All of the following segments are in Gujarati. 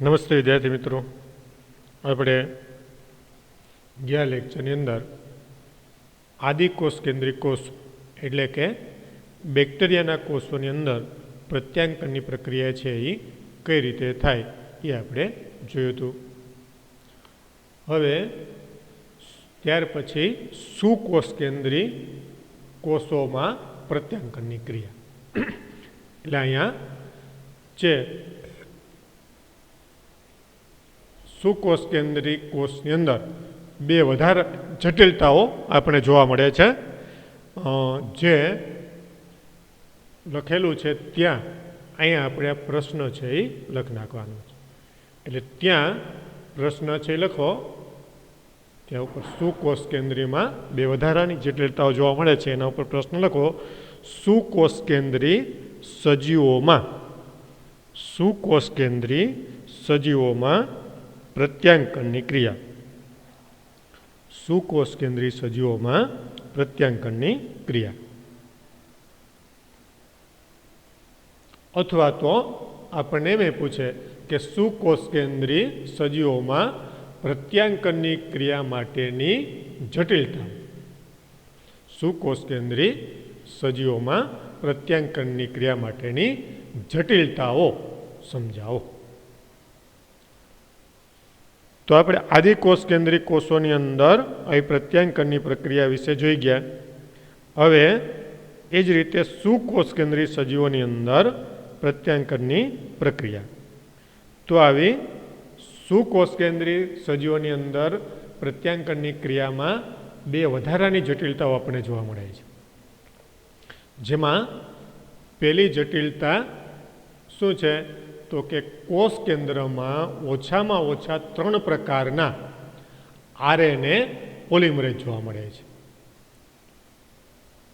નમસ્તે વિદ્યાર્થી મિત્રો, આપણે ગયા લેક્ચરની અંદર આદિકોષ કેન્દ્રિત કોષ એટલે કે બેક્ટેરિયાના કોષોની અંદર પ્રત્યાંકનની પ્રક્રિયા છે એ કઈ રીતે થાય એ આપણે જોયું હતું. હવે ત્યાર પછી સુકોષ કેન્દ્રી કોષોમાં પ્રત્યાંકનની ક્રિયા એટલે અહીંયા છે સુકોષ કેન્દ્રી કોષની અંદર બે વધારે જટિલતાઓ આપણે જોવા મળે છે. જે લખેલું છે ત્યાં અહીંયા આપણે આ પ્રશ્ન છે એ લખી નાખવાનો છે. એટલે ત્યાં પ્રશ્ન છે એ લખો, ત્યાં ઉપર સુકોષ કેન્દ્રીમાં બે વધારાની જટિલતાઓ જોવા મળે છે એના ઉપર પ્રશ્ન લખો. સુકોષ કેન્દ્રી સજીવોમાં સુકોષ કેન્દ્રી સજીવોમાં પ્રત્યાંકનની ક્રિયા. સુકોષ કેન્દ્રી સજીવોમાં પ્રત્યાંકનની ક્રિયા. અથવા તો આપણને એમ પૂછે કે સુકોષ કેન્દ્રી સજીવોમાં પ્રત્યાંકનની ક્રિયા માટેની જટિલતા. સુકોષ કેન્દ્રી સજીવોમાં પ્રત્યાંકનની ક્રિયા માટેની જટિલતાઓ સમજાવો. તો આપણે આદિકોષ કેન્દ્રી કોષોની અંદર અહીં પ્રત્યાંકનની પ્રક્રિયા વિશે જોઈ ગયા. હવે એ જ રીતે સુકોષ કેન્દ્રી સજીવોની અંદર પ્રત્યાંકનની પ્રક્રિયા. તો આવી સુકોષ કેન્દ્રી સજીવોની અંદર પ્રત્યાંકનની ક્રિયામાં બે વધારાની જટિલતાઓ આપણને જોવા મળે છે. જેમાં પહેલી જટિલતા શું છે? તો કે કોષ કેન્દ્રમાં ઓછામાં ઓછા 3 પ્રકારના આરએનએ પોલિમરેઝ જોવા મળે છે.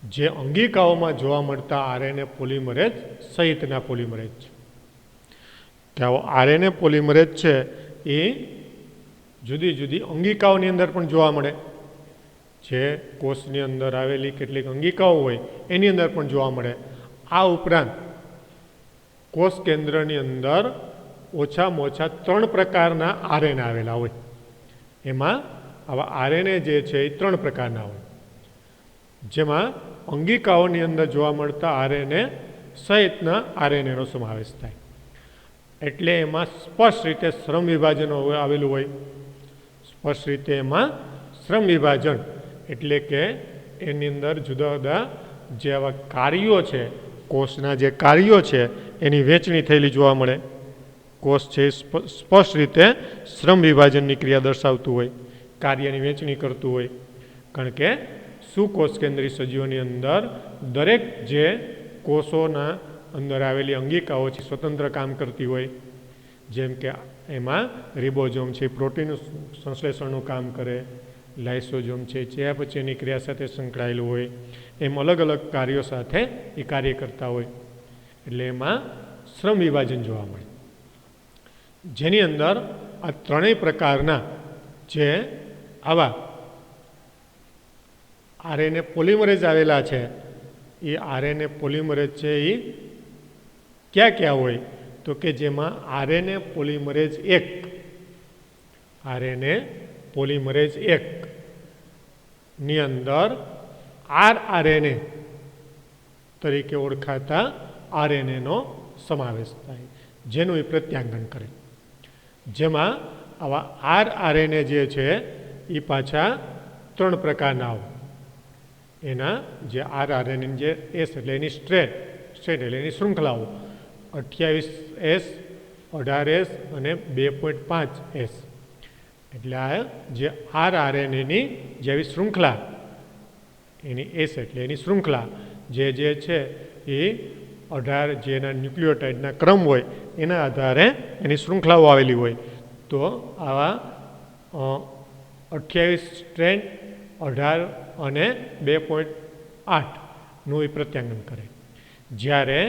જે અંગિકાઓમાં જોવા મળતા આરએનએ પોલિમરેઝ સહિતના પોલિમરેઝ છે. કે આવો આરએનએ પોલિમરેઝ છે એ જુદી જુદી અંગિકાઓની અંદર પણ જોવા મળે. જે કોષની અંદર આવેલી કેટલીક અંગિકાઓ હોય એની અંદર પણ જોવા મળે. આ ઉપરાંત કોષ કેન્દ્રની અંદર ઓછામાં ઓછા 3 પ્રકારના આરએનએ આવેલા હોય. એમાં આવા આરએનએ જે છે એ 3 પ્રકારના હોય. જેમાં અંગિકાઓની અંદર જોવા મળતા આરએનએ સહિતના આરએનએનો સમાવેશ થાય. એટલે એમાં સ્પષ્ટ રીતે શ્રમ વિભાજન આવેલું હોય. સ્પષ્ટ રીતે એમાં શ્રમ વિભાજન એટલે કે એની અંદર જુદા જુદા જે આવા કાર્યો છે, કોષના જે કાર્યો છે એની વહેંચણી થયેલી જોવા મળે. કોષ છે સ્પષ્ટ રીતે શ્રમ વિભાજનની ક્રિયા દર્શાવતું હોય, કાર્યની વહેંચણી કરતું હોય. કારણ કે સુકોષ કેન્દ્રી સજીવોની અંદર દરેક જે કોષોના અંદર આવેલી અંગિકાઓ છે સ્વતંત્ર કામ કરતી હોય. જેમ કે એમાં રિબોઝોમ છે પ્રોટીન સંશ્લેષણનું કામ કરે, લાઇસોઝોમ છે ચયાપચયની ક્રિયા સાથે સંકળાયેલું હોય. એમ અલગ અલગ કાર્યો સાથે એ કાર્ય કરતા હોય. એટલે એમાં શ્રમ વિભાજન જોવા મળે. જેની અંદર આ 3 પ્રકારના જે આવા આરએનએ પોલિમરેઝ આવેલા છે એ આરએનએ પોલિમરેઝ છે એ ક્યાં ક્યાં હોય? તો કે જેમાં આરએનએ પોલિમરેઝ 1 આરએનએ પોલિમરેઝ 1 ની અંદર આરઆરએનએ તરીકે ઓળખાતા આરએનએનો સમાવેશ થાય, જેનું એ પ્રત્યાંકન કરે. જેમાં આવા આરઆરએનએ જે છે એ પાછા 3 પ્રકારના હોય. એના જે આરઆરએનએ જે એસ એટલે એની સ્ટ્રેટ એટલે એની શૃંખલાઓ 28S, 18S અને 2.5S. એટલે આ જે આરઆરએનએની જેવી શૃંખલા એની એસ એટલે એની શૃંખલા જે છે એ 18 જેના ન્યુક્લિયોટાઇડના ક્રમ હોય એના આધારે એની શૃંખલાઓ આવેલી હોય. તો આવા 28 સ્ટ્રેન્ડ, 18 અને 2.8નું એ પ્રત્યાંકન કરે. જ્યારે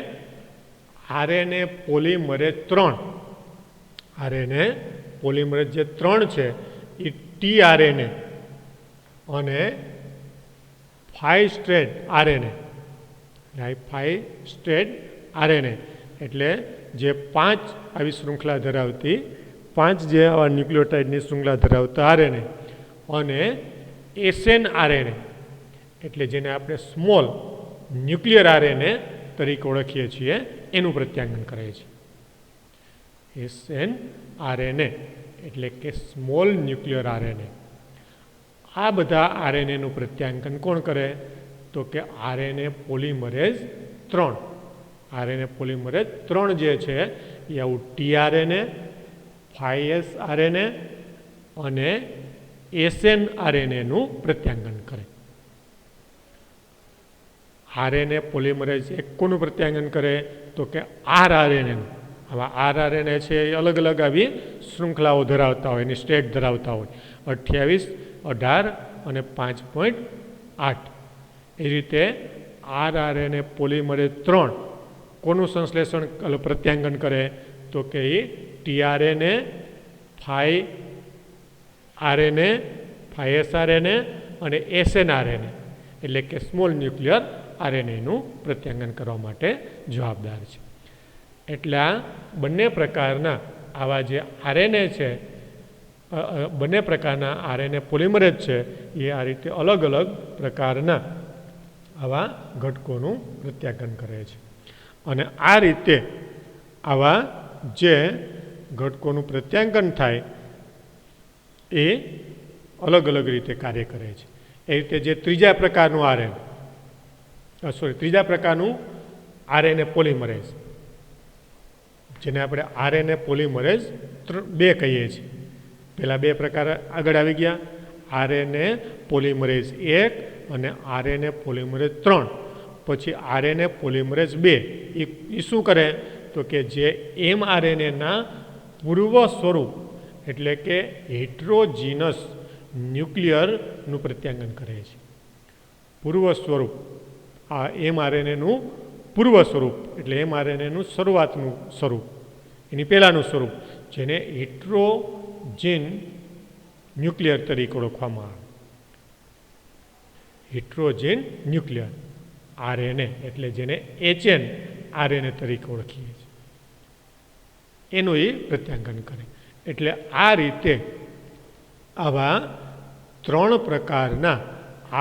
આરએનએ પોલિમરેઝ 3 આરએનએ પોલિમરેઝ જે 3 છે એ ટીઆરએનએ અને 5 સ્ટ્રેન્ડ આરએનએ 5 સ્ટ્રેન્ડ આરએનએ એટલે જે 5 આવી શૃંખલા ધરાવતી 5 જે આવા ન્યુક્લિયોટાઇડની શૃંખલા ધરાવતા આરએનએ અને એસએન આરએનએ એટલે જેને આપણે સ્મોલ ન્યુક્લિયર આરએનએ તરીકે ઓળખીએ છીએ એનું પ્રત્યાંગન કરે છે. એસએન આરએનએ એટલે કે સ્મોલ ન્યુક્લિયર આરએનએ. આ બધા આરએનએનું પ્રત્યાંકન કોણ કરે? તો કે આરએનએ પોલિમરેઝ 3. આરએનએ પોલિમરેઝ 3 જે છે એ આવું ટીઆરએનએ, 5S આરએનએ અને એસએન આરએનએનું પ્રત્યાંગન કરે. આરએનએ પોલિમરેઝ 1 કોનું પ્રત્યાંગન કરે? તો કે આરઆરએનએનું. આવા આરઆરએનએ છે એ અલગ અલગ આવી શૃંખલાઓ ધરાવતા હોય, એની સ્ટેટ ધરાવતા હોય, 28, 18 અને 5.8. એ રીતે આરઆરએનએ પોલિમરેઝ 3 કોનું સંશ્લેષણ પ્રત્યાંગન કરે? તો કે એ ટીઆરએનએ, 5RNA, 5SRNA અને SNRNA એટલે કે સ્મોલ ન્યુક્લિયર આરએનએનું પ્રત્યાંગન કરવા માટે જવાબદાર છે. એટલે આ બંને પ્રકારના આવા જે આરએનએ છે, બંને પ્રકારના આરએનએ પોલિમરેઝ છે એ આ રીતે અલગ અલગ પ્રકારના આવા ઘટકોનું પ્રત્યાંગન કરે છે. અને આ રીતે આવા જે ઘટકોનું પ્રત્યાંગન થાય એ અલગ અલગ રીતે કાર્ય કરે છે. એ રીતે જે ત્રીજા પ્રકારનું ત્રીજા પ્રકારનું આરએનએ પોલિમરેઝ, જેને આપણે આરએનએ પોલિમરેઝ 2 કહીએ છીએ. પહેલાં 2 પ્રકાર આગળ આવી ગયા, આરએનએ પોલિમરેઝ 1 અને આરએનએ પોલિમરેઝ 3. પછી આરએનએ પોલિમરેઝ 2 એ શું કરે? તો કે જે એમઆરએનએના પૂર્વ સ્વરૂપ એટલે કે હેટ્રોજીનસ ન્યુક્લિયરનું પ્રત્યાંગન કરે છે. પૂર્વ સ્વરૂપ, આ એમઆરએનએનું પૂર્વ સ્વરૂપ એટલે એમઆરએનએનું શરૂઆતનું સ્વરૂપ, એની પહેલાંનું સ્વરૂપ, જેને હેટ્રોજીન ન્યુક્લિયર તરીકે ઓળખવામાં આવે. હેટ્રોજીન ન્યુક્લિયર આરએનએ એટલે જેને HN આરએનએ તરીકે ઓળખીએ છીએ, એનું એ પ્રત્યાંગન કરે. એટલે આ રીતે આવા 3 પ્રકારના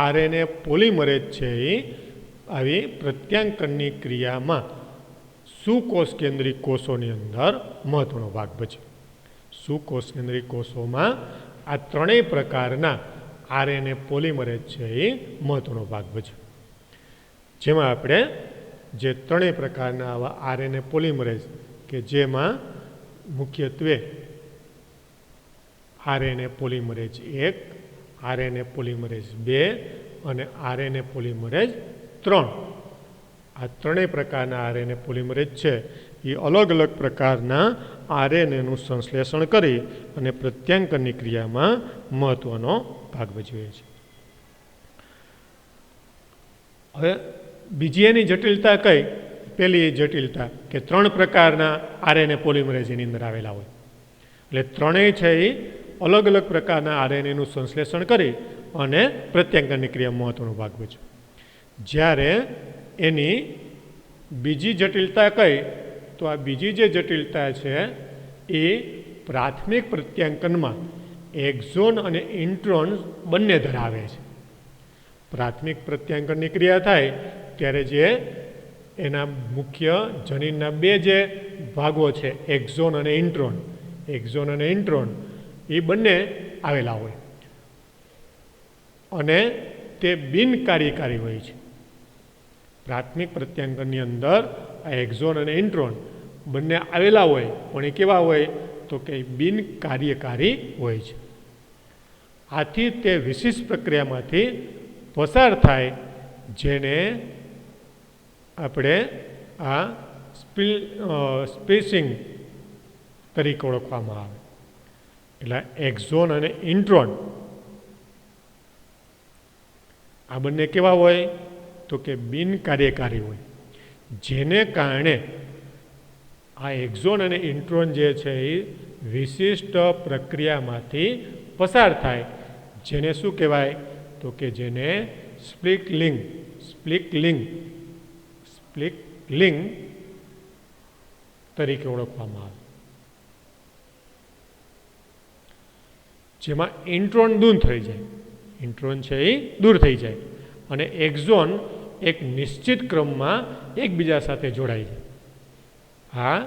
આરએનએ પોલિમરેઝ છે એ આવી પ્રત્યાંકનની ક્રિયામાં સુકોષ કેન્દ્રિક કોષોની અંદર મહત્વનો ભાગ ભજવે. સુકોષ કેન્દ્રિક કોષોમાં આ 3 પ્રકારના આરએનએ પોલિમરેઝ છે એ મહત્વનો ભાગ ભજવે. જેમાં આપણે જે 3 પ્રકારના આવા આરએનએ પોલિમરેઝ કે જેમાં મુખ્યત્વે આરએનએ પોલિમરેઝ 1, આરએનએ પોલિમરેઝ 2 અને આરએનએ પોલિમરેઝ 3, આ 3 પ્રકારના આરએનએ પોલિમરેઝ છે એ અલગ અલગ પ્રકારના આરએનએનું સંશ્લેષણ કરી અને પ્રત્યાંકનની ક્રિયામાં મહત્વનો ભાગ ભજવે છે. હવે બીજી એની જટિલતા કઈ? પહેલી જટિલતા કે 3 પ્રકારના આરએનએ પોલિમરેઝ એની અંદર આવેલા હોય. એટલે 3 છે એ અલગ અલગ પ્રકારના આરએનએનું સંશ્લેષણ કરી અને પ્રત્યાંકનની ક્રિયામાં મહત્વનો ભાગ ભજવે. જ્યારે એની બીજી જટિલતા કઈ? તો આ બીજી જે જટિલતા છે એ પ્રાથમિક પ્રત્યાંકનમાં એક્ઝોન અને ઇન્ટ્રોન બંને ધરાવે છે. પ્રાથમિક પ્રત્યાંકનની ક્રિયા થાય ત્યારે જે એના મુખ્ય જનીનના 2 જે ભાગો છે એક્ઝોન અને ઇન્ટ્રોન, એક્ઝોન અને ઇન્ટ્રોન એ બંને આવેલા હોય અને તે બિનકાર્યકારી હોય છે. પ્રાથમિક પ્રત્યાંકનની અંદર આ એક્ઝોન અને ઇન્ટ્રોન બંને આવેલા હોય, પણ એ કેવા હોય? તો કે બિનકાર્યકારી હોય છે. આથી તે વિશિષ્ટ પ્રક્રિયામાંથી પસાર થાય જેને આપણે આ સ્પેસિંગ તરીકે ઓળખવામાં આવે. એટલે એક્ઝોન અને ઇન્ટ્રોન આ બંને કેવા હોય? તો કે બિનકાર્યકારી હોય, જેને કારણે આ એક્ઝોન અને ઇન્ટ્રોન જે છે એ વિશિષ્ટ પ્રક્રિયામાંથી પસાર થાય, જેને શું કહેવાય? તો કે જેને સ્પ્લિકલિંગ તરીકે ઓળખવામાં આવે. જેમાં ઇન્ટ્રોન દૂર થઈ જાય, ઇન્ટ્રોન છે એ દૂર થઈ જાય અને એક્ઝોન એક નિશ્ચિત ક્રમમાં એકબીજા સાથે જોડાઈ જાય. આ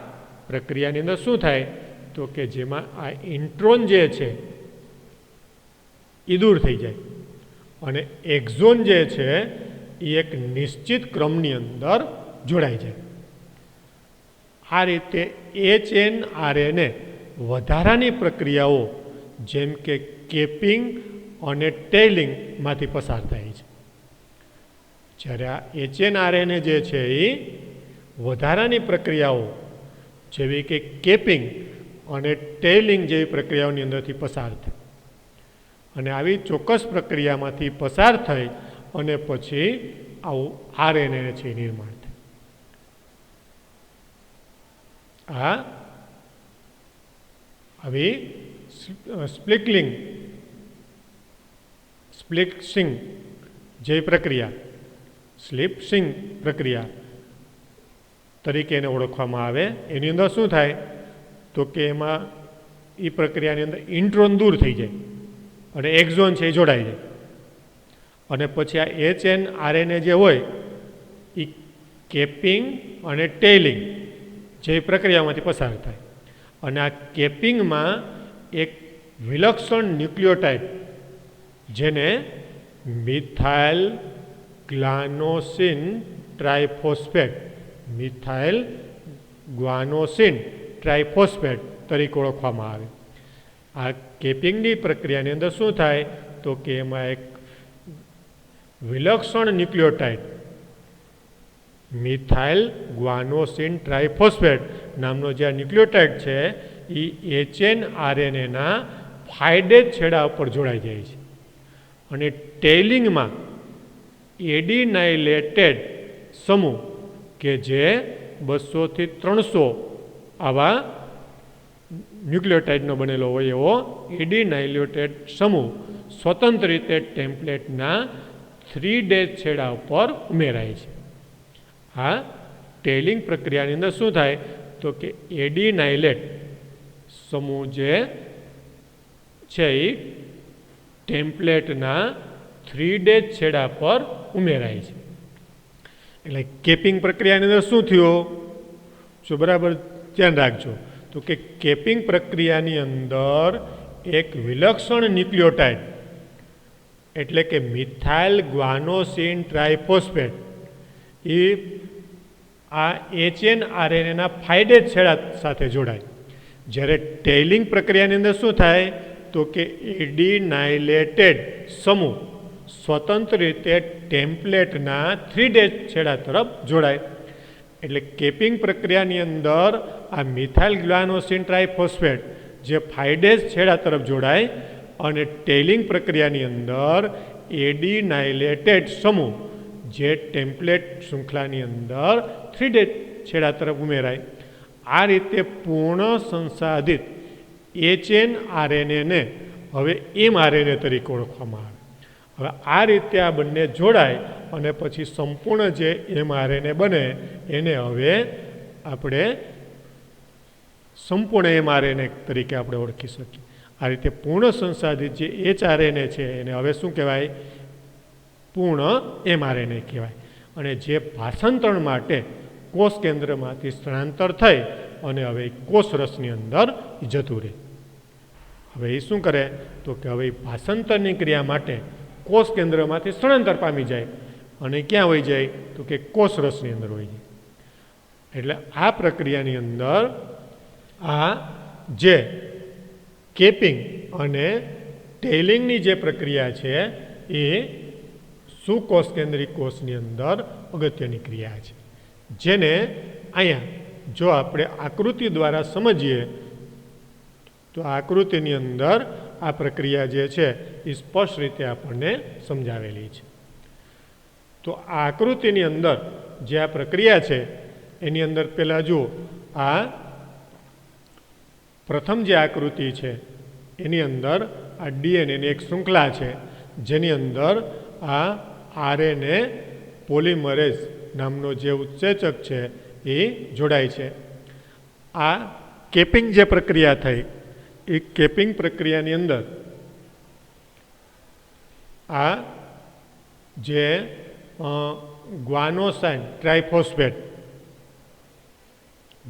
પ્રક્રિયાની અંદર શું થાય તો કે જેમાં આ ઇન્ટ્રોન જે છે એ દૂર થઈ જાય અને એક્ઝોન જે છે એ એક નિશ્ચિત ક્રમની અંદર જોડાઈ જાય. આ રીતે HNRNA વધારાની પ્રક્રિયાઓ જેમ કે કેપિંગ અને ટેલિંગમાંથી પસાર થાય છે. જ્યારે આ HNRNA જે છે એ વધારાની પ્રક્રિયાઓ જેવી કે કેપિંગ અને ટેલિંગ જેવી પ્રક્રિયાઓની અંદરથી પસાર થાય અને આવી ચોક્કસ પ્રક્રિયામાંથી પસાર થઈ અને પછી આવું RNA છે નિર્માણ થાય. આ આવી સ્પ્લિસિંગ જેવી પ્રક્રિયા, સ્લિપસિંગ પ્રક્રિયા તરીકે એને ઓળખવામાં આવે. એની અંદર શું થાય તો કે એમાં એ પ્રક્રિયાની અંદર ઇન્ટ્રોન દૂર થઈ જાય અને એક્ઝોન છે એ જોડાઈ જાય અને પછી આ HNRNA જે હોય એ કેપિંગ અને ટેલિંગ જેવી પ્રક્રિયામાંથી પસાર થાય અને આ કેપિંગમાં એક વિલક્ષણ ન્યુક્લિયોટાઇડ જેને મિથાઇલ ગ્લાનોસિન ટ્રાઇફોસ્ફેટ, મિથાઇલ ગ્વાનોસિન ટ્રાઇફોસ્ફેટ તરીકે ઓળખવામાં આવે. આ કેપિંગની પ્રક્રિયાની અંદર શું થાય તો કે એમાં એક વિલક્ષણ ન્યુક્લિયોટાઇડ મિથાઇલ ગ્વાનોસિન ટ્રાઇફોસ્ફેટ નામનો જે આ ન્યુક્લિયોટાઇડ છે એ HNRNAના ફાઇડેજ છેડા ઉપર જોડાઈ જાય છે અને ટેલિંગમાં એડિનાઇલેટેડ સમૂહ કે જે 200 થી 300 આવા ન્યુક્લિયોટાઇડનો બનેલો હોય એવો એડિનાઇલેટેડ સમૂહ સ્વતંત્ર રીતે ટેમ્પલેટના 3' છેડા ઉપર ઉમેરાય છે. આ ટેલિંગ પ્રક્રિયાની અંદર શું થાય તો કે એડિનાઇલેટ સમૂહ જે છે એ ટેમ્પલેટના 3' છેડા પર ઉમેરાય છે. એટલે કેપિંગ પ્રક્રિયાની અંદર શું થયું જો બરાબર ધ્યાન રાખજો તો કે કેપિંગ પ્રક્રિયાની અંદર એક વિલક્ષણ ન્યુક્લિયોટાઇડ એટલે કે મિથાઇલ ગ્વાનોસિન ટ્રાઇફોસ્ફેટ એ આ HNRNAના ફાઇડેજ છેડા સાથે જોડાય. જ્યારે ટેલિંગ પ્રક્રિયાની અંદર શું થાય તો કે એડિનાઇલેટેડ સમૂહ સ્વતંત્ર રીતે ટેમ્પલેટના 3' છેડા તરફ જોડાય. એટલે કેપિંગ પ્રક્રિયાની અંદર આ મિથાઇલ ગ્લાનોસિન ટ્રાઇફોસ્ફેટ જે ફાઇડેજ છેડા તરફ જોડાય અને ટેલિંગ પ્રક્રિયાની અંદર એડિનાઇલેટેડ સમૂહ જે ટેમ્પલેટ શૃંખલાની અંદર 3' છેડા તરફ ઉમેરાય. આ રીતે પૂર્ણ સંસાધિત HNRNAને હવે mRNA તરીકે ઓળખવામાં આવે. હવે આ રીતે આ બંને જોડાય અને પછી સંપૂર્ણ જે mRNA બને એને હવે આપણે સંપૂર્ણ mRNA તરીકે આપણે ઓળખી શકીએ. આ રીતે પૂર્ણ સંસાધિત જે hRNA છે એને હવે શું કહેવાય પૂર્ણ mRNA કહેવાય. અને જે ભાષાંતરણ માટે કોષ કેન્દ્રમાંથી સ્થળાંતર થઈ અને હવે કોષરસની અંદર જતું રહે. હવે એ શું કરે તો કે હવે ભાષાંતરની ક્રિયા માટે કોષ કેન્દ્રમાંથી સ્થળાંતર પામી જાય અને ક્યાં વહી જાય તો કે કોષરસની અંદર વહી જાય. એટલે આ પ્રક્રિયાની અંદર આ જે કેપિંગ અને ટેલિંગની જે પ્રક્રિયા છે એ સુકોષ કેન્દ્રિક કોષની અંદર અગત્યની ક્રિયા છે, જેને અહીંયા જો આપણે આકૃતિ દ્વારા સમજીએ તો આ આકૃતિની અંદર આ પ્રક્રિયા જે છે એ સ્પષ્ટ રીતે આપણને સમજાવેલી છે. તો આ આકૃતિની અંદર જે આ પ્રક્રિયા છે એની અંદર પહેલાં જુઓ આ પ્રથમ જે આકૃતિ છે એની અંદર આ DNAની એક શૃંખલા છે જેની અંદર આ RNA પોલિમરેઝ નામનો જે ઉત્સેચક છે એ જોડાય છે. આ કેપિંગ જે પ્રક્રિયા થઈ એ કેપિંગ પ્રક્રિયાની અંદર આ જે ગ્વાનોસાઇન ટ્રાઇફોસ્ફેટ,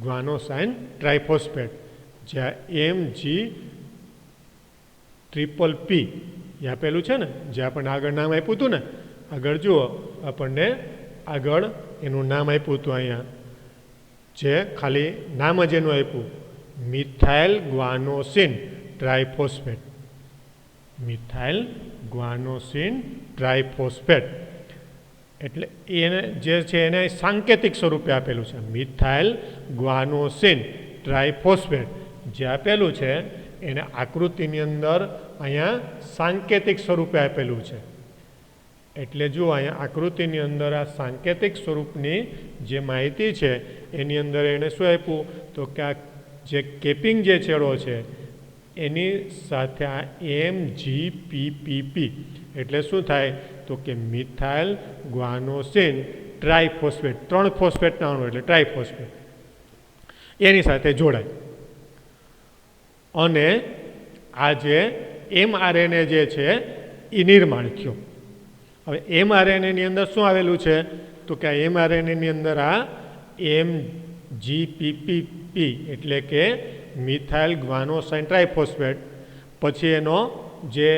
ગ્વાનોસાઇન ટ્રાઇફોસ્ફેટ જ્યાં MgPPP એ આપેલું છે ને, જે આપણને આગળ નામ આપ્યું હતું ને, આગળ જુઓ આપણને આગળ એનું નામ આપ્યું હતું અહીંયા, જે ખાલી નામ જ એનું આપ્યું મિથાઇલ ગ્વાનોસિન ટ્રાઇફોસ્ફેટ, મિથાઇલ ગ્વાનોસિન ટ્રાઇફોસ્ફેટ. એટલે એને જે છે એને સાંકેતિક સ્વરૂપે આપેલું છે મિથાઇલ ગ્વાનોસિન ટ્રાઇફોસ્ફેટ. જે આપેલું છે એને આકૃતિની અંદર અહીંયા સાંકેતિક સ્વરૂપે આપેલું છે. એટલે જો અહીંયા આકૃતિની અંદર આ સાંકેતિક સ્વરૂપની જે માહિતી છે એની અંદર એને શું આપ્યું તો કે આ જે કેપિંગ જે છેડો છે એની સાથે આ MgPPP એટલે શું થાય તો કે મિથાઇલ ગ્વાનોસિન ટ્રાઇફોસ્ફેટ, 3 ફોસ્ફેટના અણુ એટલે ટ્રાઇફોસ્ફેટ એની સાથે જોડાય. અને આ જે mRNA જે છે એ નિર્માણ થયો. હવે mRNAની અંદર શું આવેલું છે તો કે આ mRNAની અંદર આ MgPPP એટલે કે મિથાઇલ ગ્વાનોસાઇન ટ્રાઇફોસ્ફેટ, પછી એનો જે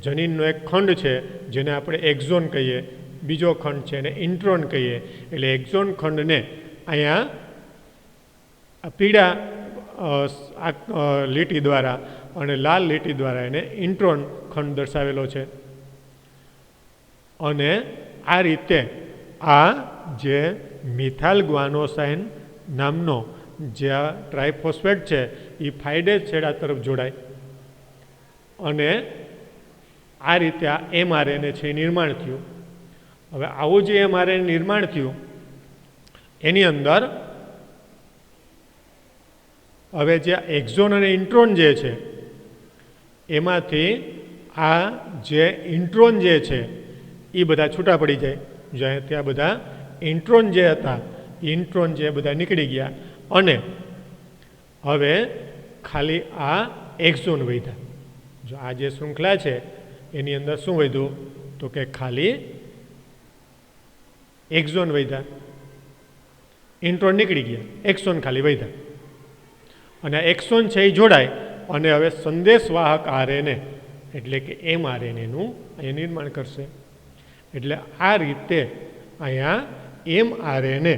જનીનનો એક ખંડ છે જેને આપણે એક્ઝોન કહીએ, બીજો ખંડ છે એને ઇન્ટ્રોન કહીએ. એટલે એક્ઝોન ખંડને અહીંયા પીળા લીટી દ્વારા અને લાલ લીટી દ્વારા એને ઇન્ટ્રોન ખંડ દર્શાવેલો છે. અને આ રીતે આ જે મિથાઇલ ગ્વાનોસાઇન નામનો જે આ ટ્રાઇફોસ્ફેટ છે એ ફાઇડેજ છેડા તરફ જોડાય અને આ રીતે આ mRNA છે એ નિર્માણ થયું. હવે આવું જે mRNA નિર્માણ થયું એની અંદર હવે જે એક્ઝોન અને ઇન્ટ્રોન જે છે એમાંથી આ જે ઇન્ટ્રોન જે છે એ બધા છૂટા પડી જાય. જ્યાં ત્યાં બધા ઇન્ટ્રોન જે હતા ઇન્ટ્રોન જે બધા નીકળી ગયા અને હવે ખાલી આ એક્ઝોન વધ્યા. જો આ જે શૃંખલા છે એની અંદર શું વધ્યું તો કે ખાલી એક્ઝોન વધ્યા, ઇન્ટ્રોન નીકળી ગયા, એક્સોન ખાલી વધ્યા. અને એક્સોન છે એ જોડાય અને હવે સંદેશવાહક RNA એટલે કે mRNAનું અહીંયા નિર્માણ કરશે. એટલે આ રીતે અહીંયા mRNA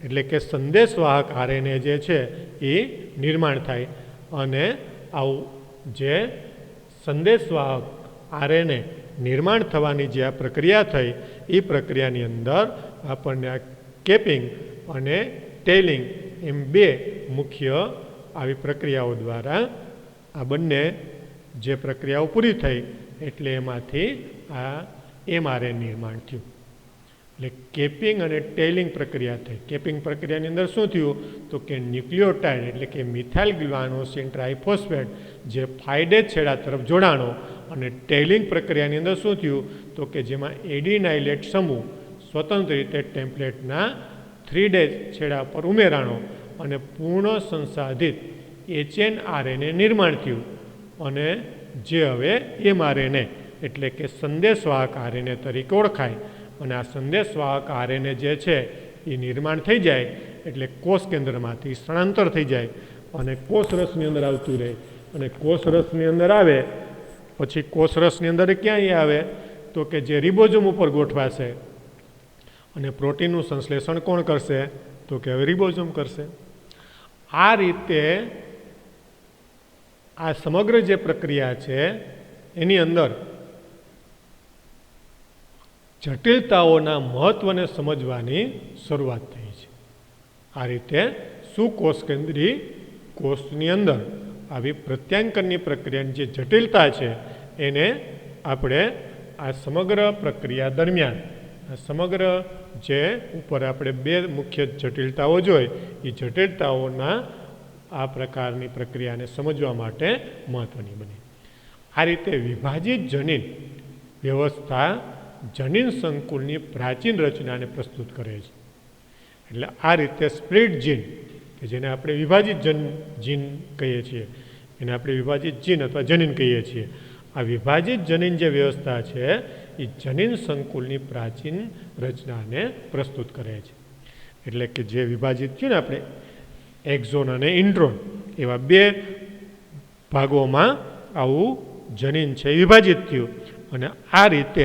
એટલે કે સંદેશવાહક RNA જે છે એ નિર્માણ થાય. અને આવું જે સંદેશવાહક RNA નિર્માણ થવાની જે આ પ્રક્રિયા થઈ એ પ્રક્રિયાની અંદર આપણને આ કેપિંગ અને ટેલિંગ એમ 2 મુખ્ય આવી પ્રક્રિયાઓ દ્વારા આ બંને જે પ્રક્રિયાઓ પૂરી થઈ એટલે એમાંથી આ mRNA નિર્માણ થયું. એટલે કેપિંગ અને ટેલિંગ પ્રક્રિયા થઈ. કેપિંગ પ્રક્રિયાની અંદર શું થયું તો કે ન્યુક્લિયોટાઇડ એટલે કે મિથાઇલ ગ્વાનોસિન ટ્રાઇફોસ્ફેટ જે ફાઇડેજ છેડા તરફ જોડાણો. અને ટેલિંગ પ્રક્રિયાની અંદર શું થયું તો કે જેમાં એડિનાઇલેટ સમૂહ સ્વતંત્ર રીતે ટેમ્પલેટના 3' છેડા પર ઉમેરાણો અને પૂર્ણ સંસાધિત HNRNA નિર્માણ થયું. અને જે હવે mRNA એટલે કે સંદેશવાહક RNA તરીકે ઓળખાય. અને આ સંદેશવાહક RNA જે છે એ નિર્માણ થઈ જાય એટલે કોષ કેન્દ્રમાંથી સ્થળાંતર થઈ જાય અને કોષરસની અંદર આવતું રહે. અને કોષરસની અંદર આવે પછી કોષરસની અંદર ક્યાંય આવે તો કે જે રિબોઝોમ ઉપર ગોઠવાશે. અને પ્રોટીનનું સંશ્લેષણ કોણ કરશે તો કે હવે રિબોઝોમ કરશે. આ રીતે આ સમગ્ર જે પ્રક્રિયા છે એની અંદર જટિલતાઓના મહત્વને સમજવાની શરૂઆત થઈ છે. આ રીતે સુકોષ કેન્દ્રી કોષની અંદર આવી પ્રત્યાંકનની પ્રક્રિયાની જે જટિલતા છે એને આપણે આ સમગ્ર પ્રક્રિયા દરમિયાન આ સમગ્ર જે ઉપર આપણે 2 મુખ્ય જટિલતાઓ જોઈ એ જટિલતાઓના આ પ્રકારની પ્રક્રિયાને સમજવા માટે મહત્વની બની. આ રીતે વિભાજિત જનીન વ્યવસ્થા જનીન સંકુલની પ્રાચીન રચનાને પ્રસ્તુત કરે છે. એટલે આ રીતે સ્પ્લિટ જીન કે જેને આપણે વિભાજિત જીન કહીએ છીએ એને આપણે વિભાજિત જીન અથવા જનીન કહીએ છીએ. આ વિભાજિત જનીન જે વ્યવસ્થા છે એ જનીન સંકુલની પ્રાચીન રચનાને પ્રસ્તુત કરે છે. એટલે કે જે વિભાજિત થયું ને આપણે એક્ઝોન અને ઇન્ટ્રોન એવા બે ભાગોમાં આવું જનીન છે વિભાજિત થયું અને આ રીતે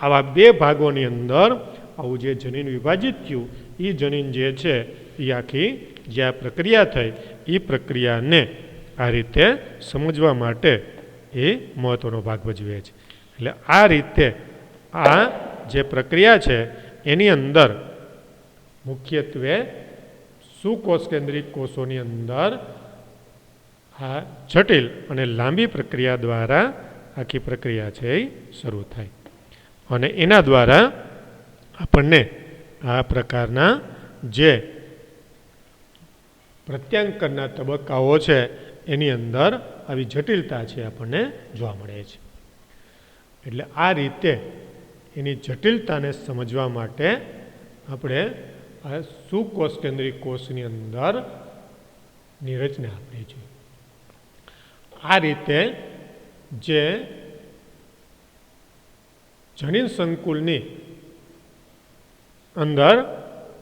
આવા બે ભાગોની અંદર આવું જે જનીન વિભાજિત થયું એ જનીન જે છે એ આખી જે આ પ્રક્રિયા થઈ એ પ્રક્રિયાને આ રીતે સમજવા માટે એ મહત્ત્વનો ભાગ ભજવે છે. એટલે આ રીતે આ જે પ્રક્રિયા છે એની અંદર મુખ્યત્વે સુકોષ કેન્દ્રિત કોષોની અંદર આ જટિલ અને લાંબી પ્રક્રિયા દ્વારા આખી પ્રક્રિયા છે એ શરૂ થાય અને એના દ્વારા આપણને આ પ્રકારના જે પ્રત્યાંકનના તબક્કાઓ છે એની અંદર આવી જટિલતા છે આપણને જોવા મળે છે. એટલે આ રીતે એની જટિલતાને સમજવા માટે આપણે આ સુકોષ કેન્દ્રિત કોષની અંદર ની રચના આપણી છે. આ રીતે જે જનીન સંકુલની અંદર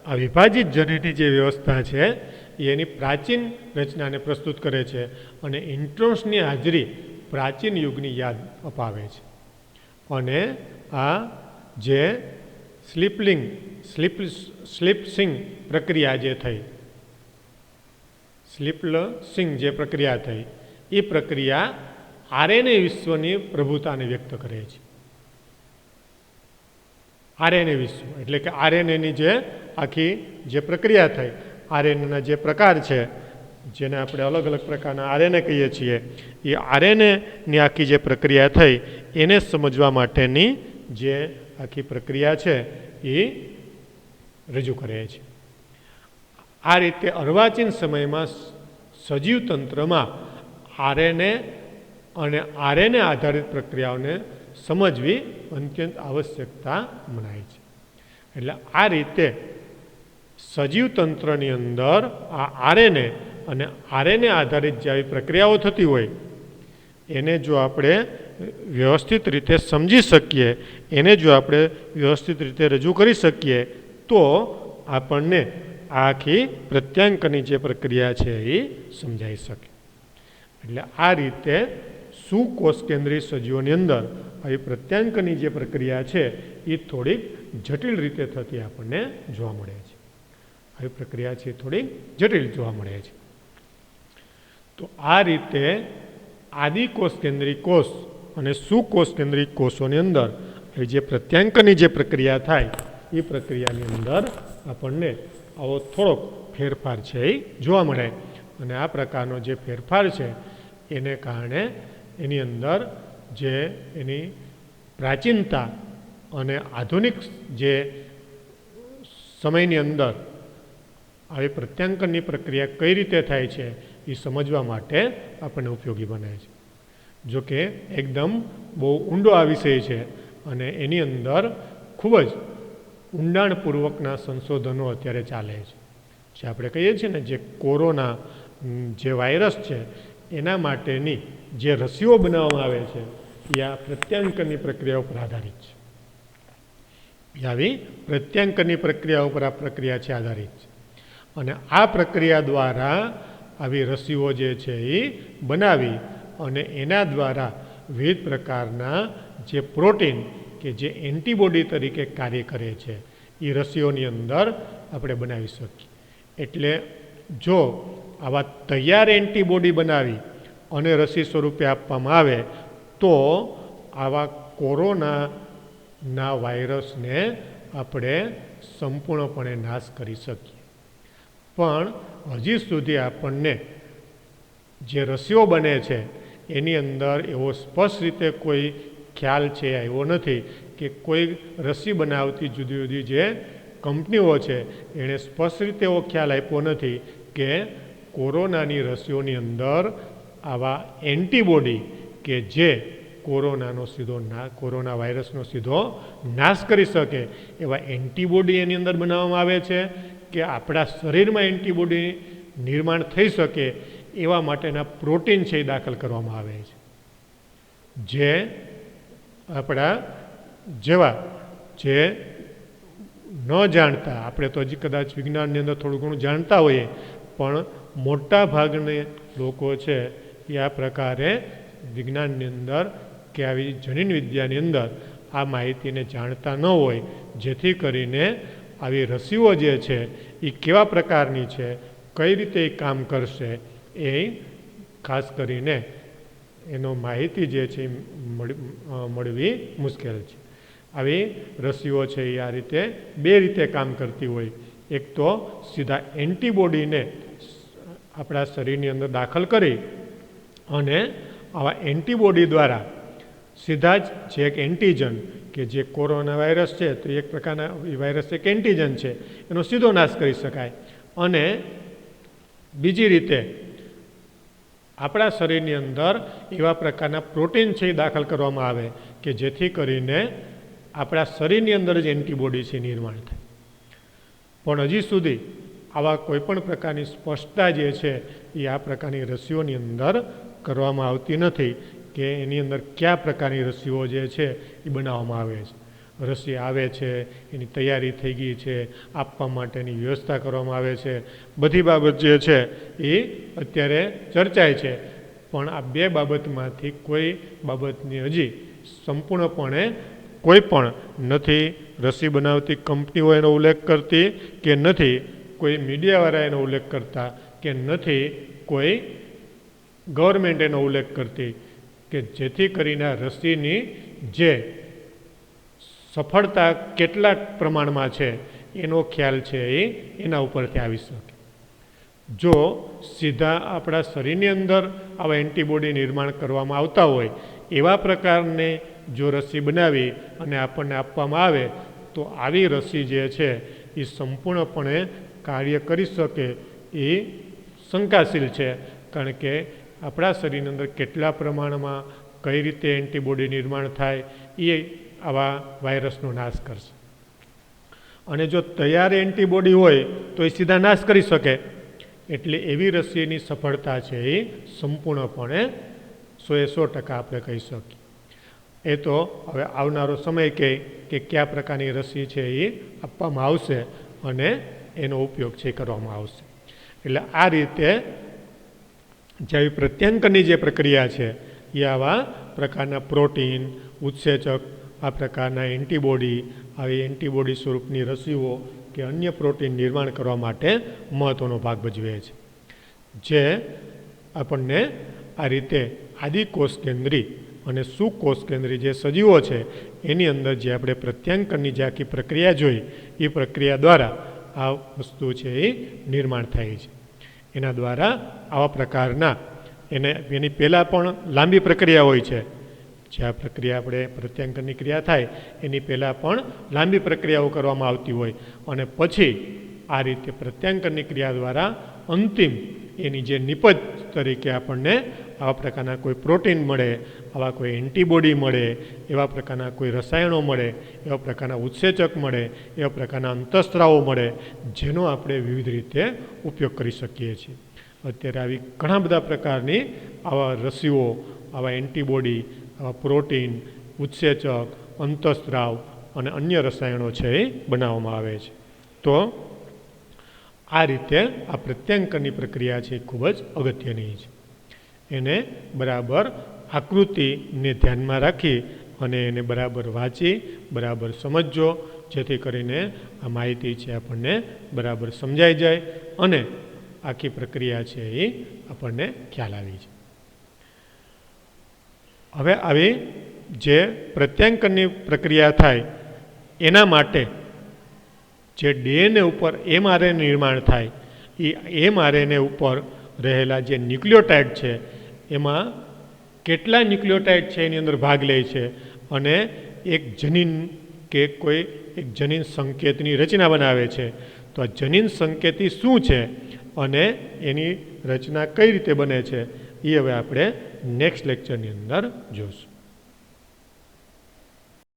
આ વિભાજિત જનીનની જે વ્યવસ્થા છે એ એની પ્રાચીન રચનાને પ્રસ્તુત કરે છે અને ઇન્ટ્રોન્સની હાજરી પ્રાચીન યુગની યાદ અપાવે છે. અને આ જે સ્લીપસિંગ પ્રક્રિયા જે થઈ સ્લીપસિંગ જે પ્રક્રિયા થઈ એ પ્રક્રિયા આરએનએ વિશ્વની પ્રભુતાને વ્યક્ત કરે છે. આરએનએ વિશ્વ એટલે કે આરએનએની જે આખી જે પ્રક્રિયા થઈ આરએનએના જે પ્રકાર છે જેને આપણે અલગ અલગ પ્રકારના આરએનએ કહીએ છીએ એ આરએનએની આખી જે પ્રક્રિયા થઈ એને સમજવા માટેની જે આખી પ્રક્રિયા છે એ રજૂ કરે છે. આ રીતે અર્વાચીન સમયમાં સજીવ તંત્રમાં આરએનએ અને આરએનએ આધારિત પ્રક્રિયાઓને સમજવી અત્યંત આવશ્યકતા મનાય છે. એટલે આ રીતે સજીવ તંત્રની અંદર આ આરએનએ અને આરએનએ આધારિત જે આવી પ્રક્રિયાઓ થતી હોય એને જો આપણે વ્યવસ્થિત રીતે સમજી શકીએ, એને જો આપણે વ્યવસ્થિત રીતે રજૂ કરી શકીએ તો આપણને આખી પ્રત્યાંકની જે પ્રક્રિયા છે એ સમજાઈ શકે. એટલે આ રીતે સુકોષ કેન્દ્રિત સજીવોની અંદર આવી પ્રત્યાંકની જે પ્રક્રિયા છે એ થોડીક જટિલ રીતે થતી આપણને જોવા મળે છે. આવી પ્રક્રિયા છે થોડીક જટિલ જોવા મળે છે. તો આ રીતે આદિકોષ કેન્દ્રિત કોષ અને સુકોષ કેન્દ્રિત કોષોની અંદર જે પ્રત્યાંકની જે પ્રક્રિયા થાય એ પ્રક્રિયાની અંદર આપણને આવો થોડોક ફેરફાર છે એ જોવા મળે. અને આ પ્રકારનો જે ફેરફાર છે એને કારણે એની અંદર જે એની પ્રાચીનતા અને આધુનિક જે સમયની અંદર આવી પ્રત્યાંકનની પ્રક્રિયા કઈ રીતે થાય છે એ સમજવા માટે આપણને ઉપયોગી બને છે. જોકે એકદમ બહુ ઊંડો આ વિષય છે અને એની અંદર ખૂબ જ ઊંડાણપૂર્વકના સંશોધનો અત્યારે ચાલે છે. જે આપણે કહીએ છીએ ને જે કોરોના જે વાયરસ છે એના માટેની જે રસીઓ બનાવવામાં આવે છે એ આ પ્રત્યાંકનની પ્રક્રિયા ઉપર આધારિત છે. આવી પ્રત્યાંકનની પ્રક્રિયા ઉપર આ પ્રક્રિયા છે આધારિત છે. અને આ પ્રક્રિયા દ્વારા આવી રસીઓ જે છે એ બનાવી અને એના દ્વારા વિવિધ પ્રકારના જે પ્રોટીન કે જે એન્ટીબોડી તરીકે કાર્ય કરે છે એ રસીઓની અંદર આપણે બનાવી શકીએ. એટલે જો આવા તૈયાર એન્ટીબોડી બનાવી અને રસી સ્વરૂપે આપવામાં આવે તો આવા કોરોનાના વાયરસને આપણે સંપૂર્ણપણે નાશ કરી શકીએ. પણ હજી સુધી આપણને જે રસીઓ બને છે એની અંદર એવો સ્પષ્ટ રીતે કોઈ ખ્યાલ છે આવ્યો નથી કે કોઈ રસી બનાવતી જુદી જુદી જે કંપનીઓ છે એણે સ્પષ્ટ રીતે એવો ખ્યાલ આપ્યો નથી કે કોરોનાની રસીઓની અંદર આવા એન્ટીબોડી કે જે કોરોના વાયરસનો સીધો નાશ કરી શકે એવા એન્ટીબોડી એની અંદર બનાવવામાં આવે છે કે આપણા શરીરમાં એન્ટીબોડી નિર્માણ થઈ શકે એવા માટેના પ્રોટીન છે એ દાખલ કરવામાં આવે છે. જે આપણા જેવા જે ન જાણતા, આપણે તો હજી કદાચ વિજ્ઞાનની અંદર થોડું ઘણું જાણતા હોઈએ, પણ મોટા ભાગના લોકો છે એ આ પ્રકારે વિજ્ઞાનની અંદર કે આવી જનીન વિદ્યાની અંદર આ માહિતીને જાણતા ન હોય, જેથી કરીને આવી રસીઓ જે છે એ કેવા પ્રકારની છે, કઈ રીતે એ કામ કરશે, એ ખાસ કરીને એનો માહિતી જે છે મળવી મુશ્કેલ છે. આવી રસીઓ છે એ આ રીતે બે રીતે કામ કરતી હોય. એક તો સીધા એન્ટીબોડીને આપણા શરીરની અંદર દાખલ કરી અને આવા એન્ટીબોડી દ્વારા સીધા જ જે એક એન્ટીજન કે જે કોરોના વાયરસ છે તો એક પ્રકારના વાયરસ એક એન્ટીજન છે, એનો સીધો નાશ કરી શકાય. અને બીજી રીતે આપણા શરીરની અંદર એવા પ્રકારના પ્રોટીન છે એ દાખલ કરવામાં આવે કે જેથી કરીને આપણા શરીરની અંદર જ એન્ટીબોડી છે નિર્માણ થાય. પણ હજી સુધી આવા કોઈપણ પ્રકારની સ્પષ્ટતા જે છે એ આ પ્રકારની રસીઓની અંદર કરવામાં આવતી નથી કે એની અંદર કયા પ્રકારની રસીઓ જે છે એ બનાવવામાં આવે છે. રસી આવે છે, એની તૈયારી થઈ ગઈ છે, આપવા માટેની વ્યવસ્થા કરવામાં આવે છે, બધી બાબત જે છે એ અત્યારે ચર્ચાય છે. પણ આ બે બાબતમાંથી કોઈ બાબતની હજી સંપૂર્ણપણે કોઈ પણ નથી રસી બનાવતી કંપનીઓ એનો ઉલ્લેખ કરતી, કે નથી કોઈ મીડિયાવાળા એનો ઉલ્લેખ કરતા, કે નથી કોઈ ગવર્મેન્ટ એનો ઉલ્લેખ કરતી, કે જેથી કરીને રસીની જે સફળતા કેટલા પ્રમાણમાં છે એનો ખ્યાલ છે એ એના ઉપરથી આવી શકે. જો સીધા આપણા શરીરની અંદર આવા એન્ટીબોડી નિર્માણ કરવામાં આવતા હોય એવા પ્રકારને જો રસી બનાવી અને આપણને આપવામાં આવે તો આવી રસી જે છે એ સંપૂર્ણપણે કાર્ય કરી શકે એ શંકાશીલ છે. કારણ કે આપણા શરીરની અંદર કેટલા પ્રમાણમાં કઈ રીતે એન્ટીબોડી નિર્માણ થાય એ આવા વાયરસનો નાશ કરશે. અને જો તૈયાર એન્ટીબોડી હોય તો એ સીધા નાશ કરી શકે. એટલે એવી રસીની સફળતા છે એ સંપૂર્ણપણે 100% આપણે કહી શકીએ. એ તો હવે આવનારો સમય કહે કે કયા પ્રકારની રસી છે એ આપવામાં આવશે અને એનો ઉપયોગ છે કરવામાં આવશે. એટલે આ રીતે જેવી પ્રત્યાંકનની જે પ્રક્રિયા છે એ આવા પ્રકારના પ્રોટીન, ઉત્સેચક, આ પ્રકારના એન્ટીબોડી, આવી એન્ટીબોડી સ્વરૂપની રસીઓ કે અન્ય પ્રોટીન નિર્માણ કરવા માટે મહત્ત્વનો ભાગ ભજવે છે. જે આપણને આ રીતે આદિકોષ કેન્દ્રી અને સુકોષ કેન્દ્રી જે સજીવો છે એની અંદર જે આપણે પ્રત્યાંકનની જે આખી પ્રક્રિયા જોઈ એ પ્રક્રિયા દ્વારા આ વસ્તુ છે એ નિર્માણ થાય છે. એના દ્વારા આવા પ્રકારના એની પહેલાં પણ લાંબી પ્રક્રિયા હોય છે. જે આ પ્રક્રિયા આપણે પ્રત્યાંકનની ક્રિયા થાય એની પહેલાં પણ લાંબી પ્રક્રિયાઓ કરવામાં આવતી હોય અને પછી આ રીતે પ્રત્યાંકનની ક્રિયા દ્વારા અંતિમ એની જે નિપજ તરીકે આપણને આવા પ્રકારના કોઈ પ્રોટીન મળે, આવા કોઈ એન્ટીબોડી મળે, એવા પ્રકારના કોઈ રસાયણો મળે, એવા પ્રકારના ઉત્સેચક મળે, એવા પ્રકારના અંતઃસ્ત્રાવો મળે, જેનો આપણે વિવિધ રીતે ઉપયોગ કરી શકીએ છીએ. અત્યારે આવી ઘણા બધા પ્રકારની આવા રસીઓ, આવા એન્ટીબોડી, આવા પ્રોટીન, ઉત્સેચક, અંતઃસ્ત્રાવ અને અન્ય રસાયણો છે એ બનાવવામાં આવે છે. તો આ રીતે આ પ્રત્યાંકનની પ્રક્રિયા છે એ ખૂબ જ અગત્યની છે. એને બરાબર આકૃતિને ધ્યાનમાં રાખી અને એને બરાબર વાંચી બરાબર સમજજો, જેથી કરીને આ માહિતી છે આપણને બરાબર સમજાઈ જાય અને આખી પ્રક્રિયા છે એ આપણને ખ્યાલ આવી જાય. હવે આવી જે પ્રત્યાંકનની પ્રક્રિયા થાય એના માટે જે ડીએનએ ઉપર એમઆરએનએ નિર્માણ થાય એ એમઆરએનએ ઉપર રહેલા જે ન્યુક્લિયોટાઇડ છે એમાં કેટલા ન્યુક્લિયોટાઇડ છે એની અંદર ભાગ લે છે અને એક જનીન કે કોઈ એક જનીન સંકેતની રચના બનાવે છે. તો આ જનીન સંકેતી શું છે અને એની રચના કઈ રીતે બને છે એ હવે આપણે નેક્સ્ટ લેક્ચરની અંદર જોઈશું.